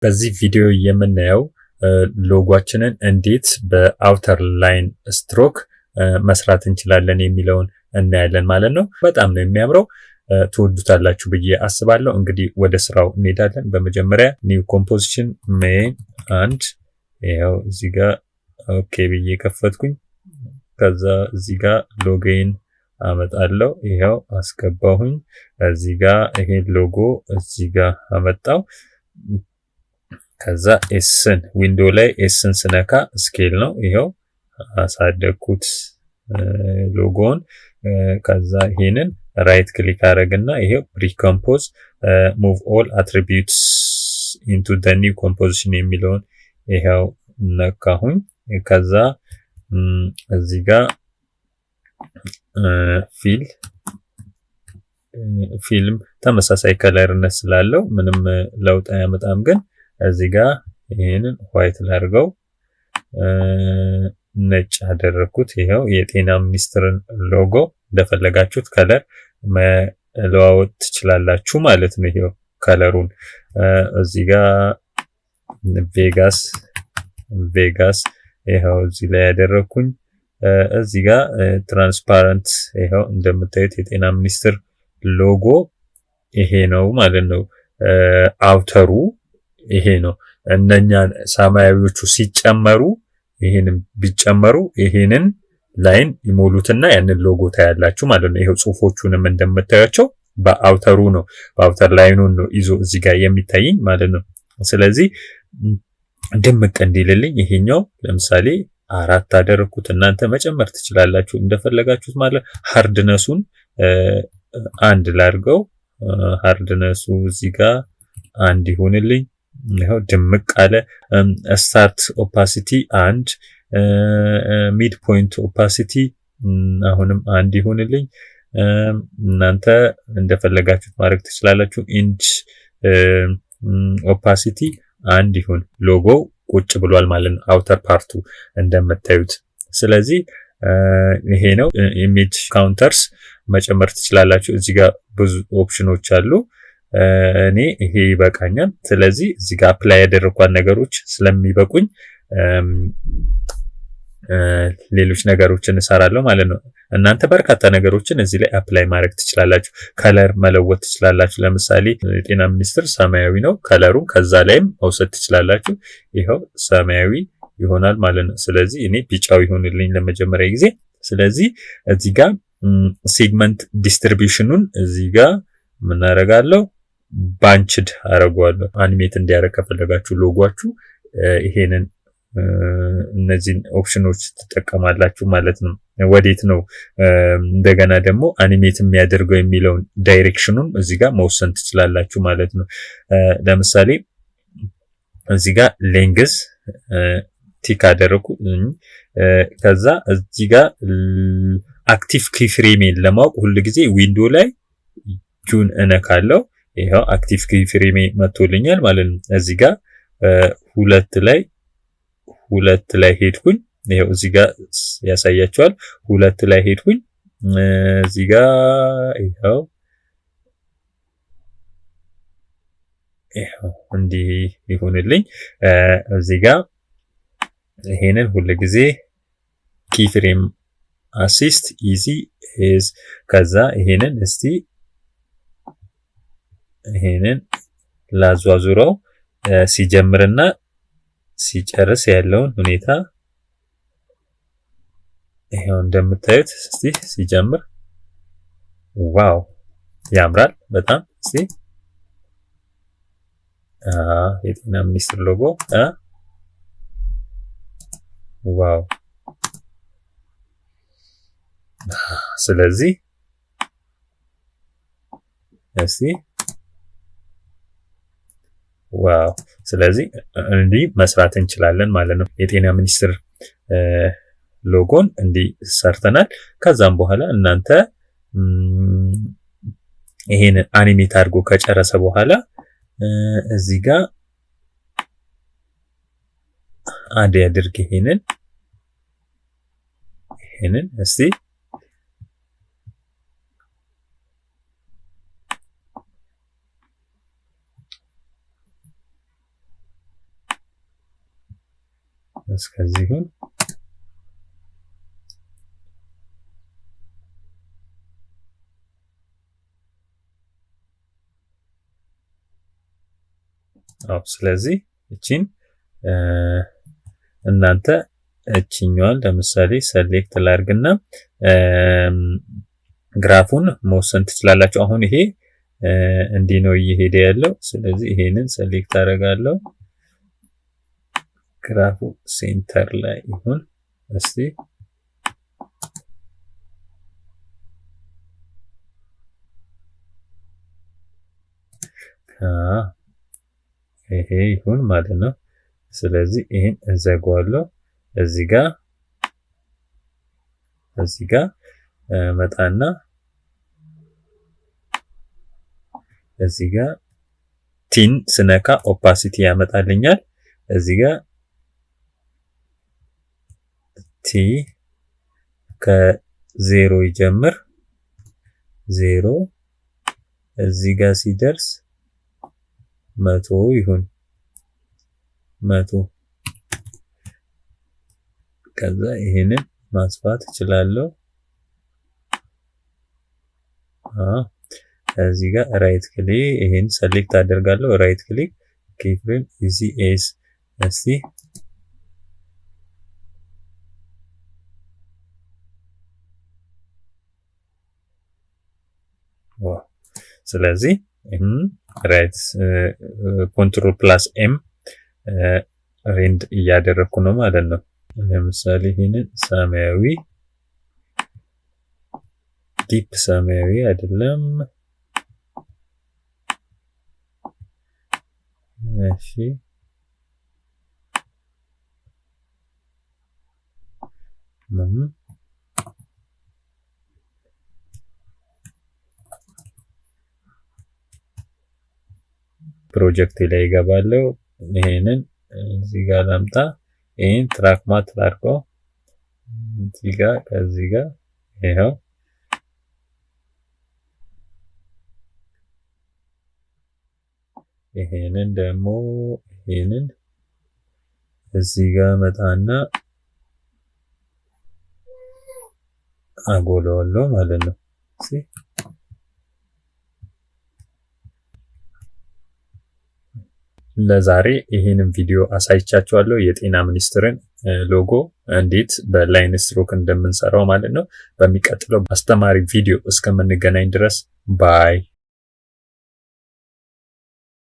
በዚህ ቪዲዮ የምናየው ሎጓችንን እንዴት በአውተር ላይን ስትሮክ መስራት እንችላለን የሚለውን እናያለን ማለት ነው። በጣም ነው የሚያምረው፣ ትወዱታላችሁ ብዬ አስባለሁ። እንግዲህ ወደ ስራው እንሄዳለን። በመጀመሪያ ኒው ኮምፖዚሽን ሜን አንድ ይሄው እዚህ ጋር ኦኬ ብዬ ከፈትኩኝ። ከዛ እዚህ ጋር ሎጌን አመጣለሁ። ይሄው አስገባሁኝ። እዚህ ጋር ይሄ ሎጎ እዚህ ጋር አመጣው። ከዛ ኤስን ዊንዶው ላይ ኤስን ስነካ ስኬል ነው። ይሄው አሳደግኩት ሎጎውን። ከዛ ይሄንን ራይት ክሊክ አረግና ይሄው ሪኮምፖዝ ሙቭ ኦል አትሪቢዩትስ ኢንቱ ዘ ኒው ኮምፖዚሽን የሚለውን ይሄው ነካሁኝ። ከዛ እዚህ ጋር ፊልም ተመሳሳይ ከለርነት ስላለው ምንም ለውጥ አያመጣም። ግን እዚህ ጋር ይሄንን ዋይት ላድርገው፣ ነጭ አደረኩት። ይሄው የጤና ሚኒስቴርን ሎጎ እንደፈለጋችሁት ከለር መለዋወጥ ትችላላችሁ ማለት ነው። ይሄው ከለሩን እዚህ ጋር ቬጋስ ይሄው እዚህ ላይ ያደረኩኝ። እዚህ ጋር ትራንስፓረንት ይሄው እንደምታዩት የጤና ሚኒስቴር ሎጎ ይሄ ነው ማለት ነው። አውተሩ ይሄ ነው። እነኛ ሰማያዊዎቹ ሲጨመሩ ይሄንን ቢጨመሩ ይሄንን ላይን ይሞሉትና ያንን ሎጎ ታያላችሁ ማለት ነው። ይሄው ጽሁፎቹንም እንደምታያቸው በአውተሩ ነው፣ በአውተር ላይኑን ነው ይዞ እዚህ ጋር የሚታየኝ ማለት ነው። ስለዚህ ድምቅ እንዲልልኝ ይሄኛው ለምሳሌ 4 አደረኩት። እናንተ መጨመር ትችላላችሁ እንደፈለጋችሁት ማለት። ሃርድነሱን 1 ላድርገው። ሃርድነሱ እዚህ ጋር 1 ይሁንልኝ። ይሄው ድምቅ አለ። ስታርት ኦፓሲቲ 1፣ ሚድ ፖይንት ኦፓሲቲ አሁንም 1 ይሁንልኝ። እናንተ እንደፈለጋችሁት ማድረግ ትችላላችሁ። ኢንድ ኦፓሲቲ 1 ይሁን። ሎጎው ቁጭ ብሏል ማለት ነው አውተር ፓርቱ እንደምታዩት። ስለዚህ ይሄ ነው። ኢሜጅ ካውንተርስ መጨመር ትችላላችሁ። እዚህ ጋር ብዙ ኦፕሽኖች አሉ። እኔ ይሄ ይበቃኛል። ስለዚህ እዚህ ጋር አፕላይ ያደረኳት ነገሮች ስለሚበቁኝ ሌሎች ነገሮችን እሰራለሁ ማለት ነው። እናንተ በርካታ ነገሮችን እዚህ ላይ አፕላይ ማድረግ ትችላላችሁ። ከለር መለወጥ ትችላላችሁ። ለምሳሌ የጤና ሚኒስቴር ሰማያዊ ነው ከለሩን፣ ከዛ ላይም መውሰድ ትችላላችሁ። ይሄው ሰማያዊ ይሆናል ማለት ነው። ስለዚህ እኔ ቢጫው ይሆንልኝ ለመጀመሪያ ጊዜ። ስለዚህ እዚህ ጋር ሴግመንት ዲስትሪቢዩሽኑን እዚህ ጋር ምን አደርጋለሁ? ባንችድ አደርገዋለሁ። አኒሜት እንዲያደርግ ከፈለጋችሁ ሎጓችሁ ይሄንን እነዚህን ኦፕሽኖች ትጠቀማላችሁ ማለት ነው። ወዴት ነው እንደገና ደግሞ አኒሜት የሚያደርገው የሚለውን ዳይሬክሽኑን እዚህ ጋር መወሰን ትችላላችሁ ማለት ነው። ለምሳሌ እዚህ ጋር ሌንግዝ ቲክ አደረኩ። ከዛ እዚህ ጋር አክቲቭ ኪፍሬሜን ለማወቅ ሁልጊዜ ዊንዶው ላይ ጁን እነካለሁ። ይሄው አክቲቭ ኪፍሬሜ መጥቶልኛል ማለት ነው። እዚህ ጋር ሁለት ላይ ሄድኩኝ። ይሄው እዚህ ጋር ያሳያችኋል። 2 ላይ ሄድኩኝ። እዚህ ጋር ይሄው እንዲህ ይሁንልኝ። እዚህ ጋር ይሄንን ሁልጊዜ ኪፍሬም አሲስት ኢዚ ኢዝ ከዛ ይሄንን እስቲ ይሄንን ላዟዙረው ሲጀምርና ሲጨርስ ያለውን ሁኔታ ይሄው እንደምታዩት እስቲ ሲጀምር ዋው ያምራል በጣም። እስቲ የጤና ሚኒስቴር ሎጎ ዋው። ስለዚህ እስቲ ዋው። ስለዚህ እንዲህ መስራት እንችላለን ማለት ነው። የጤና ሚኒስቴር ሎጎን እንዲህ ሰርተናል። ከዛም በኋላ እናንተ ይሄንን አኒሜት አድርጎ ከጨረሰ በኋላ እዚህ ጋር አንድ ያድርግ። ይሄንን እስቲ እስከዚሁን ስለዚህ እቺን እናንተ እቺኛዋን ለምሳሌ ሰሌክት ላርግና ግራፉን መወሰን ትችላላችሁ። አሁን ይሄ እንዲህ ነው እየሄደ ያለው። ስለዚህ ይሄንን ሰሌክት አደርጋለሁ። ግራፉ ሴንተር ላይ ይሁን። እስቲ ይሄ ይሁን ማለት ነው። ስለዚህ ይሄን እዘጋዋለሁ። እዚህ ጋር መጣና እዚህ ጋር ቲን ስነካ ኦፓሲቲ ያመጣልኛል። እዚህ ጋር ቲ ከ0 ይጀምር 0 እዚህ ጋር ሲደርስ 100 ይሁን 100 ከዛ ይሄንን ማስፋት እችላለሁ። እዚህ ጋር ራይት ክሊክ ይሄን ሰሌክት አደርጋለሁ። ራይት ክሊክ ኪፍሬም ኢዚ ኤስ እስቲ ስለዚህ ራይት ኮንትሮል ፕላስ ኤም ሬንድ እያደረኩ ነው ማለት ነው። ለምሳሌ ይሄንን ሰማያዊ ዲፕ ሰማያዊ አይደለም። እሺ ፕሮጀክት ላይ ገባለው። ይሄንን እዚህ ጋር ላምጣ። ይሄን ትራክ ማት ላድርገው እዚህ ጋር ከዚህ ጋር ይሄው ይሄንን ደግሞ ይሄንን እዚህ ጋር መጣና አጎለዋለሁ ማለት ነው። ለዛሬ ይሄንን ቪዲዮ አሳይቻችኋለሁ። የጤና ሚኒስቴርን ሎጎ እንዴት በላይን ስትሮክ እንደምንሰራው ማለት ነው። በሚቀጥለው አስተማሪ ቪዲዮ እስከምንገናኝ ድረስ ባይ